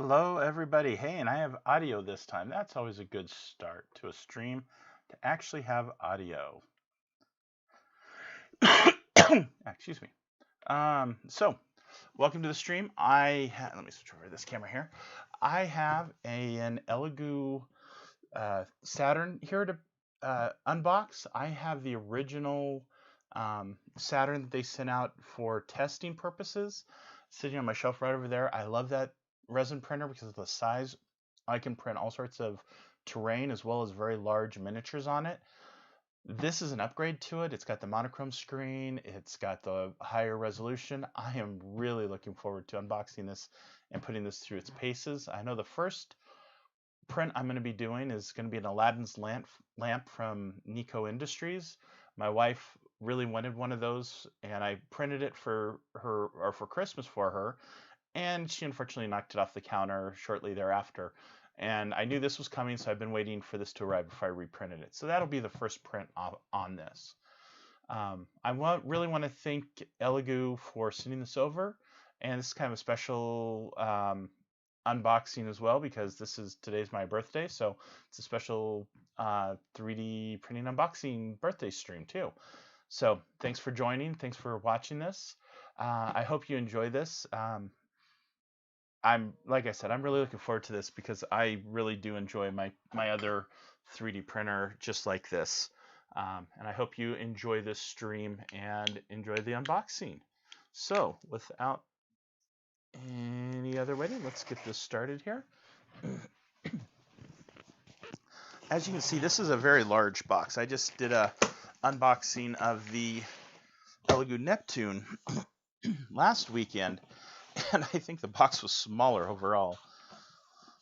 Hello, everybody. Hey, and I have audio this time. That's always a good start to a stream, to actually have audio. Excuse me. So, welcome to the stream. Let me switch over to this camera here. I have an Elegoo Saturn here to unbox. I have the original Saturn that they sent out for testing purposes, sitting on my shelf right over there. I love that resin printer because of the size. I can print all sorts of terrain as well as very large miniatures on it. This is an upgrade to it. It's got the monochrome screen. It's got the higher resolution. I am really looking forward to unboxing this and putting this through its paces. I know the first print I'm going to be doing is going to be an Aladdin's lamp from Nico Industries. My wife really wanted one of those, and I printed it for her, or for Christmas for her, and she unfortunately knocked it off the counter shortly thereafter. And I knew this was coming, so I've been waiting for this to arrive before I reprinted it. So that'll be the first print on this. I really want to thank Elegoo for sending this over, and this is kind of a special unboxing as well because today's my birthday, so it's a special 3D printing unboxing birthday stream too. So thanks for joining, thanks for watching this. I hope you enjoy this. Like I said, I'm really looking forward to this because I really do enjoy my other 3D printer just like this. And I hope you enjoy this stream and enjoy the unboxing. So without any other waiting, let's get this started here. As you can see, this is a very large box. I just did a unboxing of the Elegoo Neptune last weekend, and I think the box was smaller overall.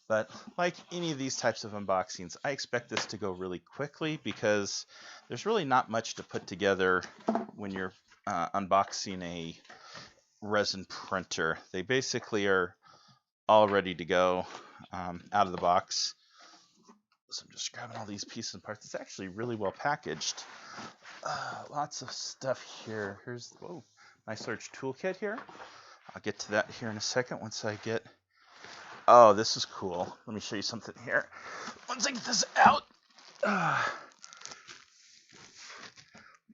But like any of these types of unboxings, I expect this to go really quickly because there's really not much to put together when you're unboxing a resin printer. They basically are all ready to go out of the box. So I'm just grabbing all these pieces and parts. It's actually really well packaged. Lots of stuff here. Here's my search toolkit here. I'll get to that here in a second once I get... Oh, this is cool. Let me show you something here. Once I get this out,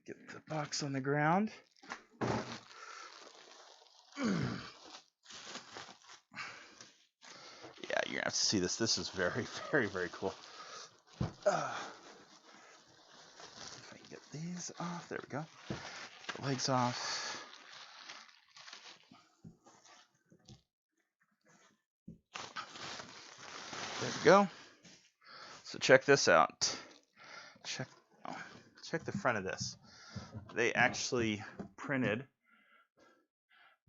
get the box on the ground. Yeah, you're gonna have to see this. This is very, very, very cool. If I can get these off, there we go. The legs off. There we go. So check this out. Check the front of this. They actually printed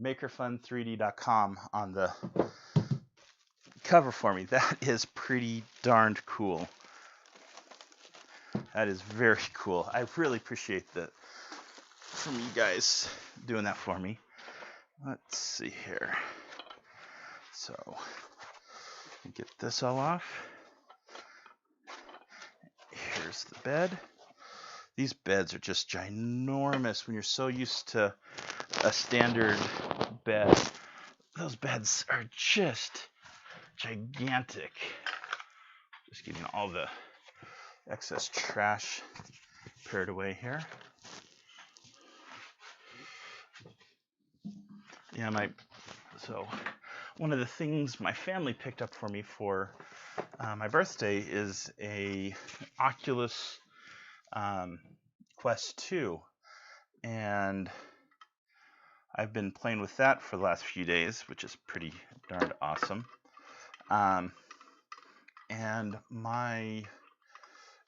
makerfun3d.com on the cover for me. That is pretty darned cool. That is very cool. I really appreciate that from you guys doing that for me. Let's see here. So get this all off. Here's the bed. These beds are just ginormous when you're so used to a standard bed. Those beds are just gigantic. Just getting all the excess trash paired away here. Yeah, so one of the things my family picked up for me for my birthday is a Oculus Quest 2, and I've been playing with that for the last few days, which is pretty darned awesome. And my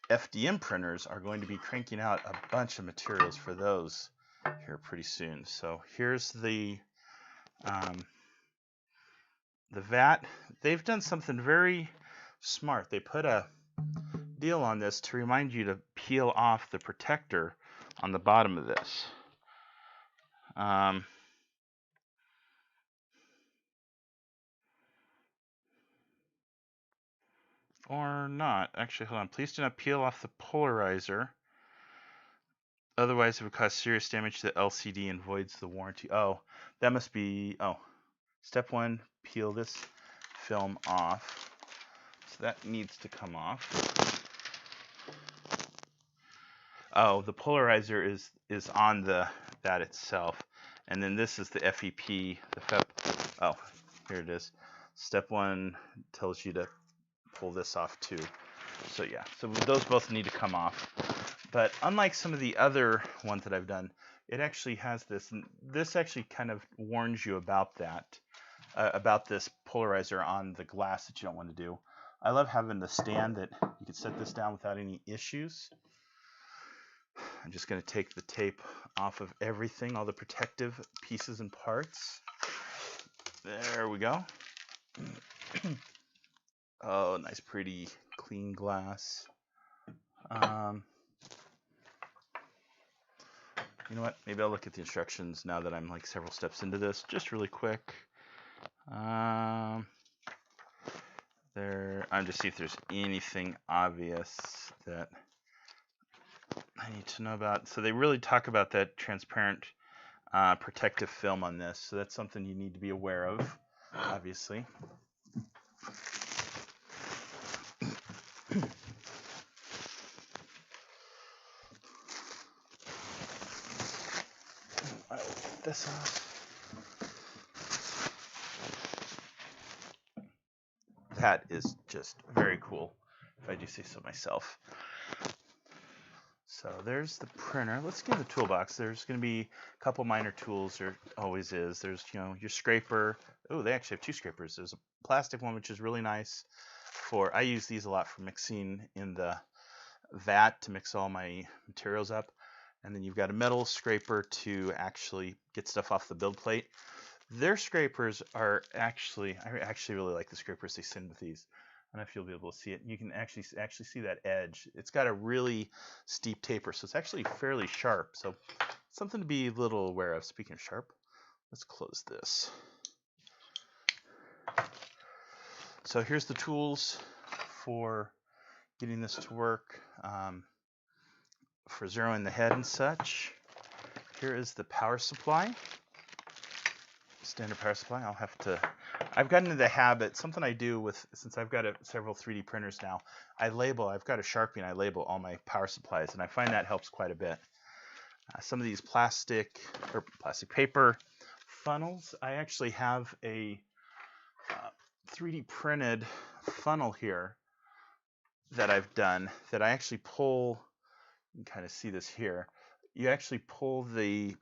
FDM printers are going to be cranking out a bunch of materials for those here pretty soon. So here's the vat. They've done something very smart. They put a deal on this to remind you to peel off the protector on the bottom of this. Or not. Actually, hold on. Please do not peel off the polarizer. Otherwise, it would cause serious damage to the LCD and voids the warranty. Oh, that must be... Oh, step 1, peel this film off. So that needs to come off. Oh, the polarizer is on that itself. And then this is the FEP, the FEP. Oh, here it is. Step 1 tells you to pull this off too. So yeah, so those both need to come off. But unlike some of the other ones that I've done, it actually has this, and this actually kind of warns you about that, about this polarizer on the glass that you don't want to do. I love having the stand that you can set this down without any issues. I'm just going to take the tape off of everything, all the protective pieces and parts. There we go. Oh, nice, pretty, clean glass. You know what? Maybe I'll look at the instructions now that I'm like several steps into this, just really quick. I'm just see if there's anything obvious that I need to know about. So they really talk about that transparent protective film on this. So that's something you need to be aware of, obviously. I'll get this off. That is just very cool, if I do say so myself. So there's the printer. Let's get the toolbox. There's going to be a couple minor tools. There always is. There's, you know, your scraper. Oh, they actually have two scrapers. There's a plastic one, which is really nice for, I use these a lot for mixing in the vat to mix all my materials up. And then you've got a metal scraper to actually get stuff off the build plate. Their scrapers are actually, I actually really like the scrapers they send with these. I don't know if you'll be able to see it. You can actually see that edge. It's got a really steep taper, so it's actually fairly sharp. So something to be a little aware of. Speaking of sharp, let's close this. So here's the tools for getting this to work, for zeroing the head and such. Here is the power supply. Standard power supply. I've gotten into the habit, something I do with, since I've got several 3D printers now, I've got a Sharpie and I label all my power supplies, and I find that helps quite a bit. Some of these plastic paper funnels, I actually have a 3D printed funnel here that I've done that I actually pull, you can kind of see this here, you actually pull the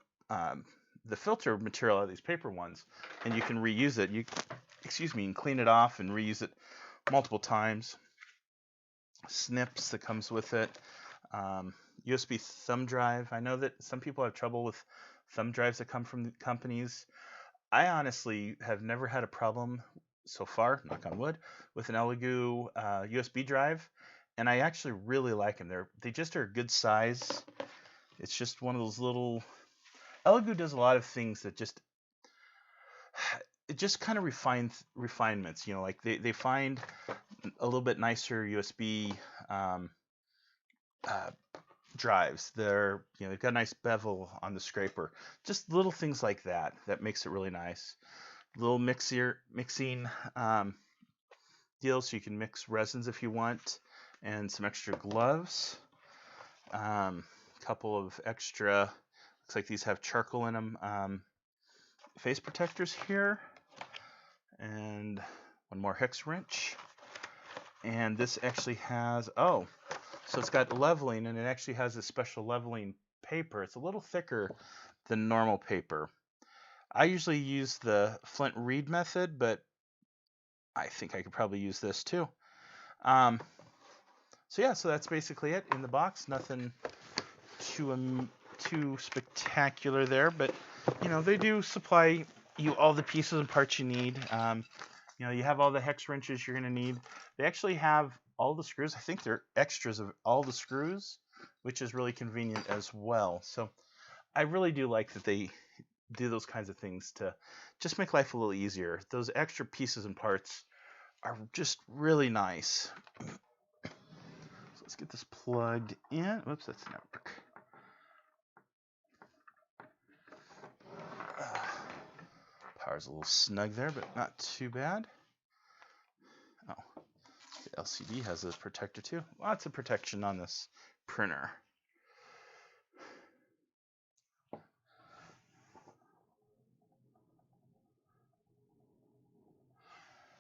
filter material out of these paper ones, and you can reuse it. You can clean it off and reuse it multiple times. Snips that comes with it. USB thumb drive. I know that some people have trouble with thumb drives that come from companies. I honestly have never had a problem so far, knock on wood, with an Elegoo USB drive, and I actually really like them. They just are a good size. It's just one of those little. Elegoo does a lot of things that just kind of refinements, you know, like they find a little bit nicer USB drives. They've got a nice bevel on the scraper. Just little things like that makes it really nice. Little mixing deal, so you can mix resins if you want, and some extra gloves. Couple of extra, looks like these have charcoal in them, face protectors here, and one more hex wrench. And this actually has, so it's got leveling, and it actually has a special leveling paper. It's a little thicker than normal paper. I usually use the Flint Reed method, but I think I could probably use this too. So that's basically it in the box. Nothing too spectacular there, but you know, they do supply you all the pieces and parts you need. You know, you have all the hex wrenches you're going to need. They actually have all the screws. I think they're extras of all the screws, which is really convenient as well. So I really do like that they do those kinds of things to just make life a little easier. Those extra pieces and parts are just really nice. So let's get this plugged in. Whoops, that's not work. Power's a little snug there, but not too bad. LCD has a protector too. Lots of protection on this printer.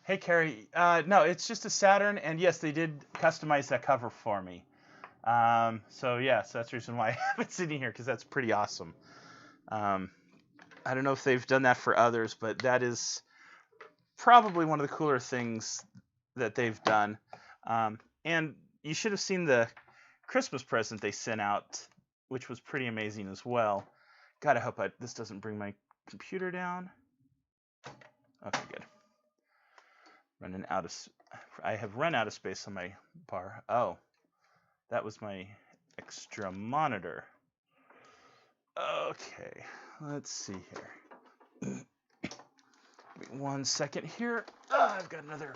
Hey, Carrie. No, it's just a Saturn, and yes, they did customize that cover for me. So yeah, so that's the reason why I have it sitting here, because that's pretty awesome. I don't know if they've done that for others, but that is probably one of the cooler things that they've done. And you should have seen the Christmas present they sent out, which was pretty amazing as well. God, I hope this doesn't bring my computer down. Okay, good. I have run out of space on my bar. Oh, that was my extra monitor. Okay, let's see here. Wait 1 second here. I've got another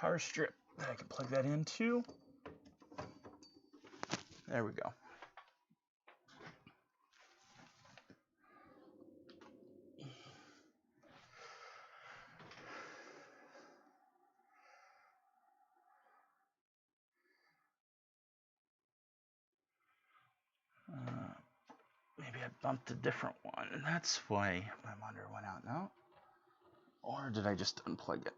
power strip that I can plug that into. There we go. Maybe I bumped a different one, and that's why my monitor went out now. Or did I just unplug it?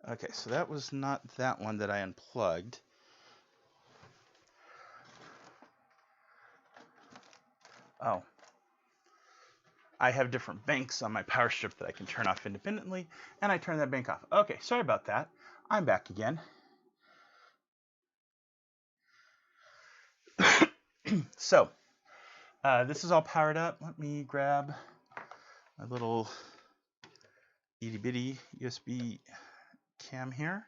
Okay, so that was not that one that I unplugged. Oh. I have different banks on my power strip that I can turn off independently, and I turn that bank off. Okay, sorry about that. I'm back again. So, this is all powered up. Let me grab my little itty bitty USB cam here.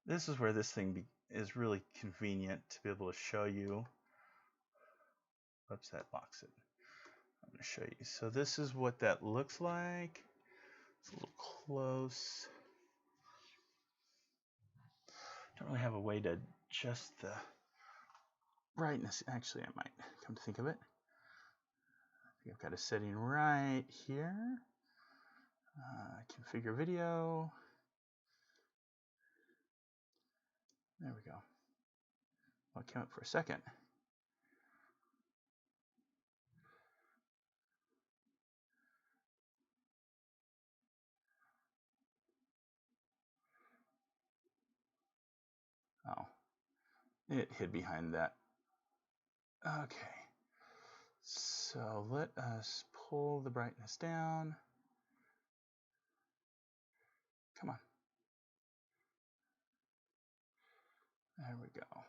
This is where this thing is really convenient to be able to show you. Whoops, that locks it. I'm going to show you. So this is what that looks like. It's a little close. Don't really have a way to adjust the brightness. Actually, I might, come to think of it. I think I've got a setting right here. Configure video. There we go. Well, it came up for a second. Oh, it hid behind that. Okay, so let us pull the brightness down. Come on. There we go.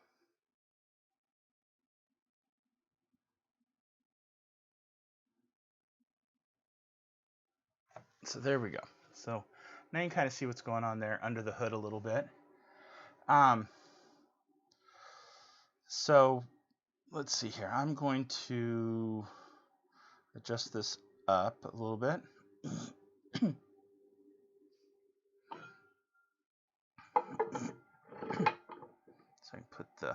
So there we go. So now you can kind of see what's going on there under the hood a little bit. So let's see here. I'm going to adjust this up a little bit. So I can put the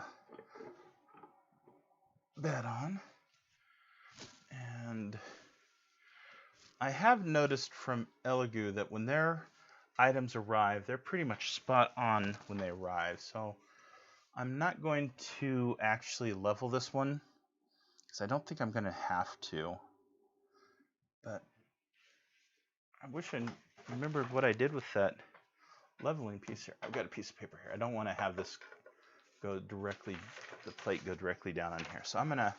bed on. And I have noticed from Elegoo that when their items arrive, they're pretty much spot on when they arrive. So I'm not going to actually level this one, because I don't think I'm going to have to. But I wish I remembered what I did with that leveling piece here. I've got a piece of paper here. I don't want to have this go directly, the plate go directly down on here. So I'm going to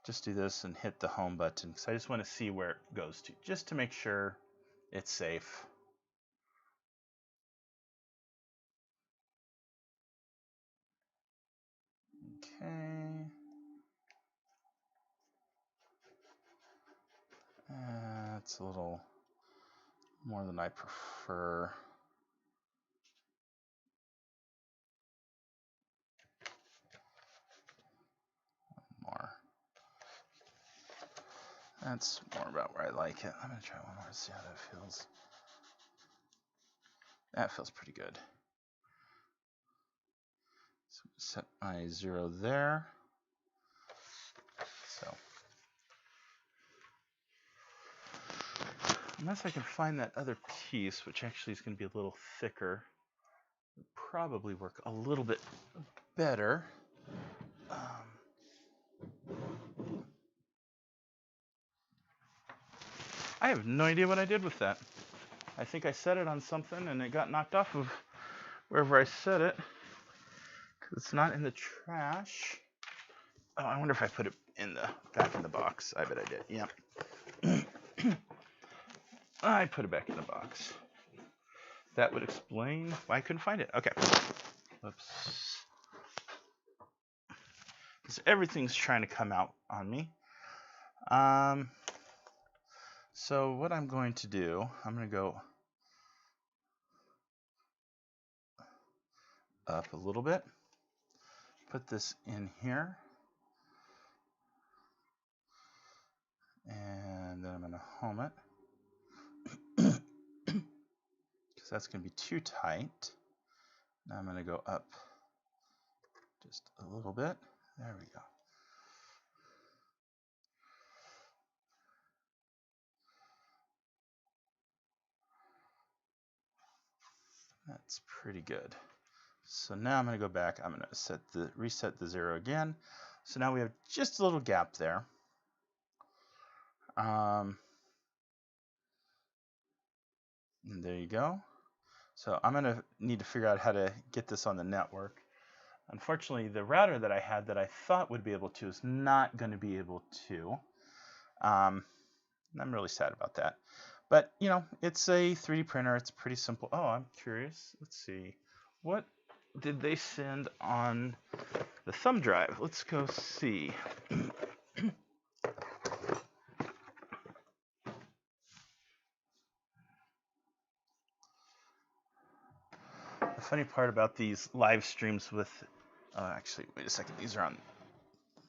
just do this and hit the home button, because I just want to see where it goes to, just to make sure it's safe. Okay. It's a little more than I prefer. More. That's more about where I like it. I'm going to try one more to see how that feels. That feels pretty good. So set my 0 there. So unless I can find that other piece, which actually is going to be a little thicker, it'll probably work a little bit better. I have no idea what I did with that. I think I set it on something and it got knocked off of wherever I set it. It's not in the trash. Oh, I wonder if I put it in the back in the box. I bet I did. Yeah. I put it back in the box. That would explain why I couldn't find it. Okay. Whoops. Because everything's trying to come out on me. So what I'm going to do, I'm going to go up a little bit. Put this in here. And then I'm going to home it. Because that's going to be too tight. Now I'm going to go up just a little bit. There we go. That's pretty good. So now I'm going to go back. I'm going to reset the 0 again. So now we have just a little gap there. And there you go. So I'm going to need to figure out how to get this on the network. Unfortunately, the router that I had that I thought would be able to is not going to be able to. I'm really sad about that. But, you know, it's a 3D printer. It's pretty simple. Oh, I'm curious. Let's see. What did they send on the thumb drive? Let's go see. The funny part about these live streams with, actually, wait a second, these are on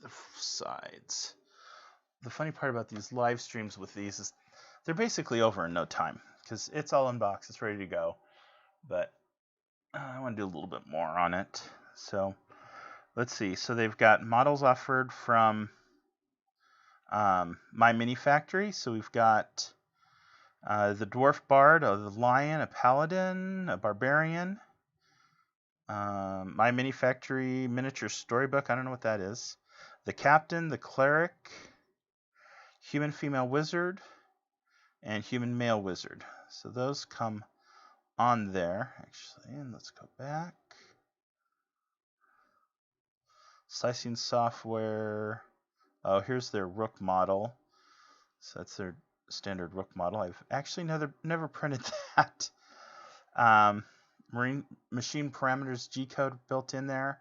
the sides. The funny part about these live streams with these is they're basically over in no time because it's all unboxed, it's ready to go. But I want to do a little bit more on it. So let's see. So they've got models offered from My Mini Factory. So we've got the Dwarf Bard, the Lion, a Paladin, a Barbarian. My Mini Factory Miniature Storybook. I don't know what that is. The Captain, the Cleric, Human Female Wizard, and Human Male Wizard. So those come on there, actually. And let's go back. Slicing software. Oh, here's their Rook model. So that's their standard Rook model. I've actually never printed that. Marine machine parameters G code built in there.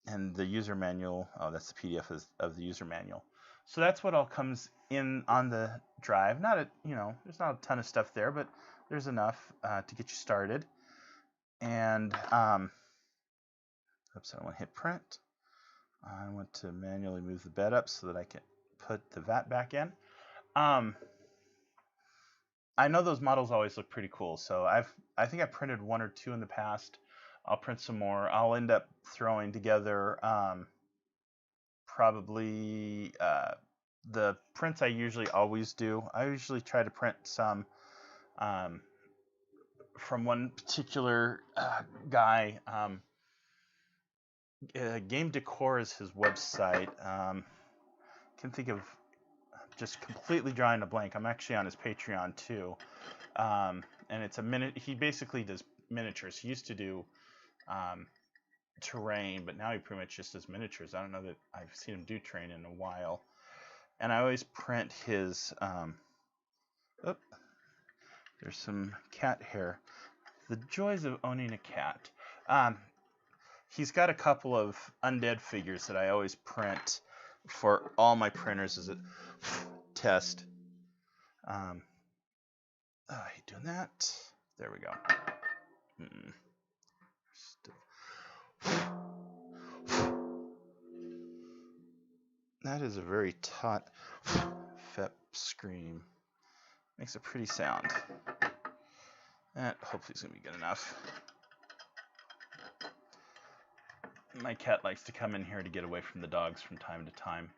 And the user manual. Oh, that's the PDF of the user manual. So that's what all comes in on the drive. There's not a ton of stuff there, but there's enough to get you started. And oops, I don't want to hit print. I want to manually move the bed up so that I can put the VAT back in. I know those models always look pretty cool, so I think I printed 1 or 2 in the past. I'll print some more. I'll end up throwing together probably the prints I usually always do. I usually try to print some from one particular guy. Game Decor is his website. Can think of just completely drawing a blank. I'm actually on his Patreon too, and it's he basically does miniatures. He used to do terrain, but now he pretty much just does miniatures. I don't know that I've seen him do terrain in a while. And I always print his there's some cat hair. The joys of owning a cat. He's got a couple of undead figures that I always print for all my printers as a test. I hate doing that. There we go. That is a very taut FEP scream. Makes a pretty sound. That hopefully is going to be good enough. My cat likes to come in here to get away from the dogs from time to time.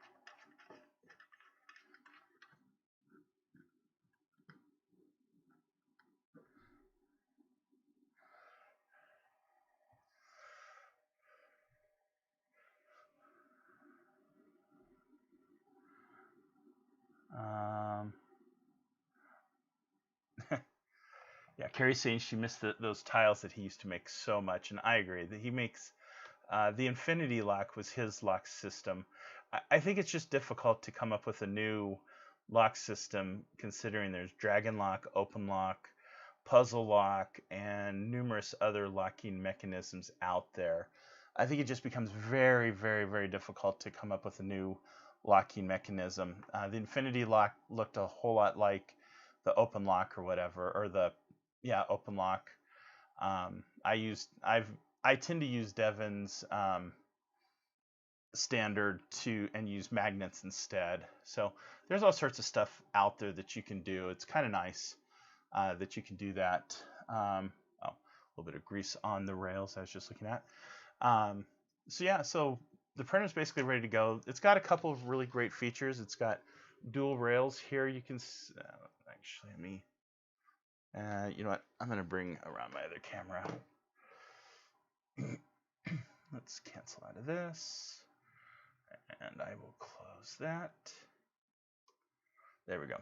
Yeah, Carrie's saying she missed those tiles that he used to make so much, and I agree that he makes the Infinity Lock was his lock system. I think it's just difficult to come up with a new lock system considering there's Dragon Lock, Open Lock, Puzzle Lock, and numerous other locking mechanisms out there. I think it just becomes very, very, very difficult to come up with a new locking mechanism. The Infinity Lock looked a whole lot like the Open Lock or whatever, or the Open Lock. I tend to use Devon's standard and use magnets instead. So there's all sorts of stuff out there that you can do. It's kind of nice that you can do that. A little bit of grease on the rails I was just looking at. So the printer's basically ready to go. It's got a couple of really great features. It's got dual rails here. You can actually let me. You know what? I'm going to bring around my other camera. Let's cancel out of this. And I will close that. There we go.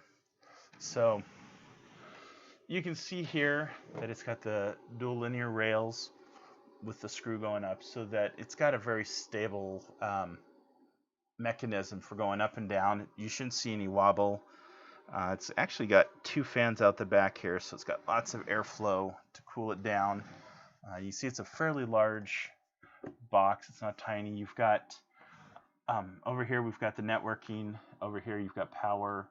So you can see here that it's got the dual linear rails with the screw going up so that it's got a very stable mechanism for going up and down. You shouldn't see any wobble. It's actually got two fans out the back here, so it's got lots of airflow to cool it down. You see it's a fairly large box. It's not tiny. You've got over here we've got the networking. Over here you've got power.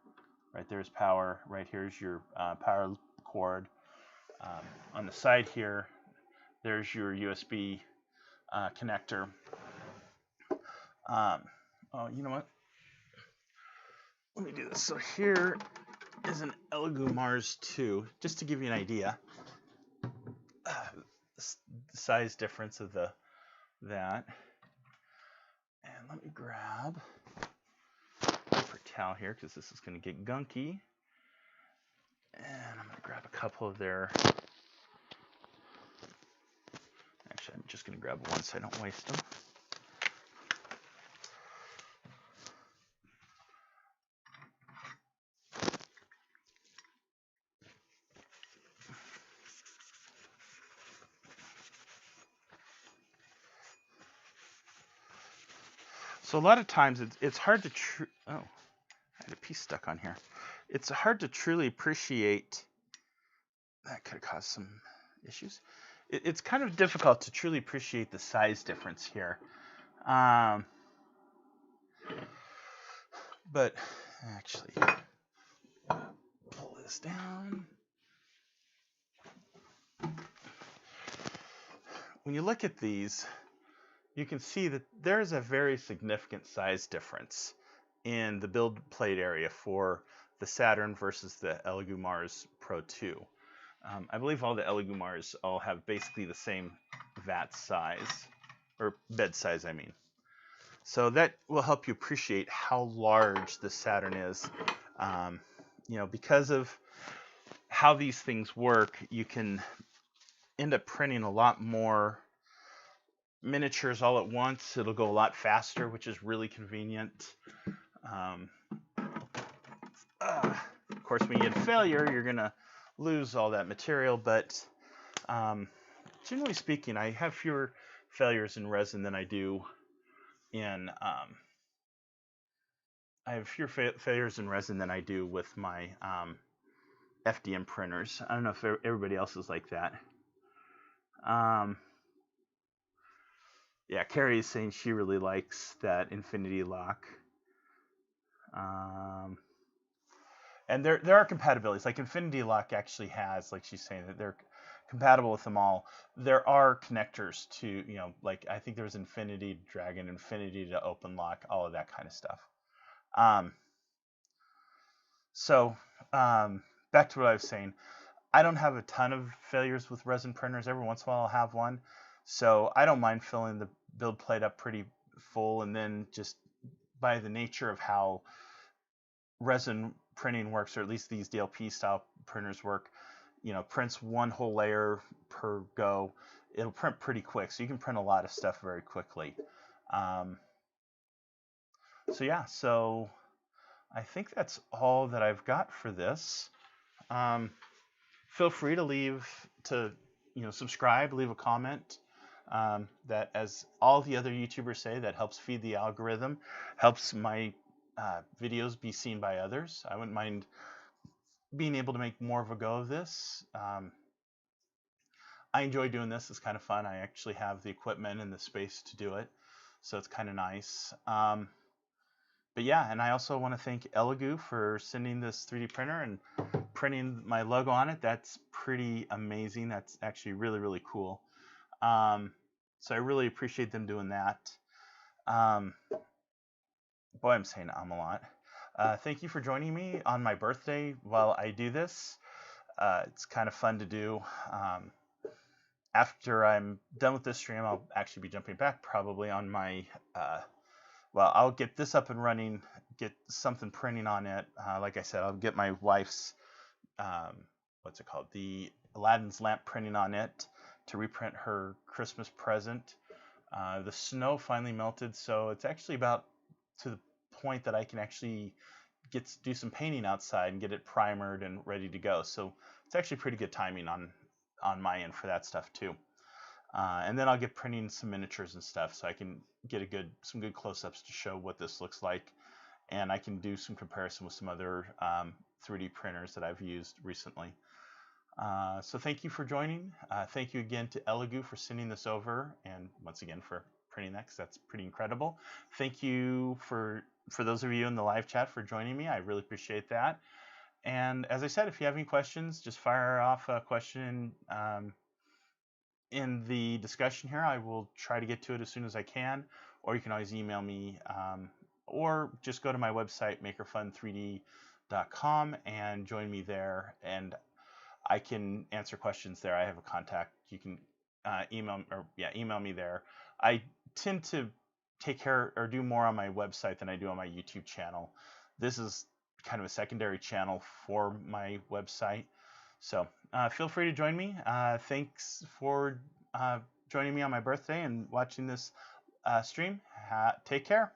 Right there's power. Right here's your power cord. On the side here, there's your USB connector. You know what? Let me do this. So here is an Elegoo Mars 2, just to give you an idea. The size difference of that. And let me grab a paper towel here because this is going to get gunky. And I'm going to grab a couple of their. Actually, I'm just going to grab one so I don't waste them. So a lot of times it's hard to I had a piece stuck on here. It's hard to truly appreciate. That could have caused some issues. It's kind of difficult to truly appreciate the size difference here. But actually, pull this down. When you look at these, you can see that there's a very significant size difference in the build plate area for the Saturn versus the Elegoo Mars Pro 2. I believe all the Elegoo Mars all have basically the same vat size, or bed size, I mean. So that will help you appreciate how large the Saturn is. Because of how these things work, you can end up printing a lot more miniatures all at once. It'll go a lot faster, which is really convenient. Of course, when you get failure, you're going to lose all that material, but generally speaking, I have fewer failures in resin than I do in failures in resin than I do with my FDM printers. I don't know if everybody else is like that. Yeah, Carrie is saying she really likes that Infinity Lock. And there are compatibilities. Like Infinity Lock actually has, like she's saying, that they're compatible with them all. There are connectors to, like I think there was Infinity to Dragon, Infinity to Open Lock, all of that kind of stuff. Um, so back to what I was saying. I don't have a ton of failures with resin printers. Every once in a while I'll have one. So I don't mind filling the build plate up pretty full, and then just by the nature of how resin printing works, or at least these DLP style printers work, prints one whole layer per go. It'll print pretty quick, so you can print a lot of stuff very quickly. So yeah, so I think that's all that I've got for this. Feel free to subscribe, leave a comment. That, as all the other YouTubers say, that helps feed the algorithm, helps my videos be seen by others. I wouldn't mind being able to make more of a go of this. I enjoy doing this. It's kind of fun. I actually have the equipment and the space to do it, so it's kind of nice. But yeah, and I also want to thank Elegoo for sending this 3D printer and printing my logo on it. That's pretty amazing. That's actually really, really cool. So I really appreciate them doing that. Boy, I'm saying a lot. Thank you for joining me on my birthday while I do this. It's kind of fun to do. After I'm done with this stream, I'll actually be jumping back probably on my, I'll get this up and running, get something printing on it. Like I said, I'll get my wife's, what's it called? The Aladdin's lamp printing on it to reprint her Christmas present. The snow finally melted, so it's actually about to the point that I can actually do some painting outside and get it primered and ready to go. So it's actually pretty good timing on my end for that stuff too. And then I'll get printing some miniatures and stuff, so I can get some good close-ups to show what this looks like, and I can do some comparison with some other 3D printers that I've used recently. So thank you for joining. Thank you again to Elegoo for sending this over, and once again for printing that, because that's pretty incredible. Thank you for those of you in the live chat for joining me. I really appreciate that. And as I said, if you have any questions, just fire off a question in the discussion here. I will try to get to it as soon as I can, or you can always email me, or just go to my website, makerfun3d.com, and join me there, and I can answer questions there. I have a contact. You can email me there. I tend to take care or do more on my website than I do on my YouTube channel. This is kind of a secondary channel for my website. So feel free to join me. Thanks for joining me on my birthday and watching this stream. Take care.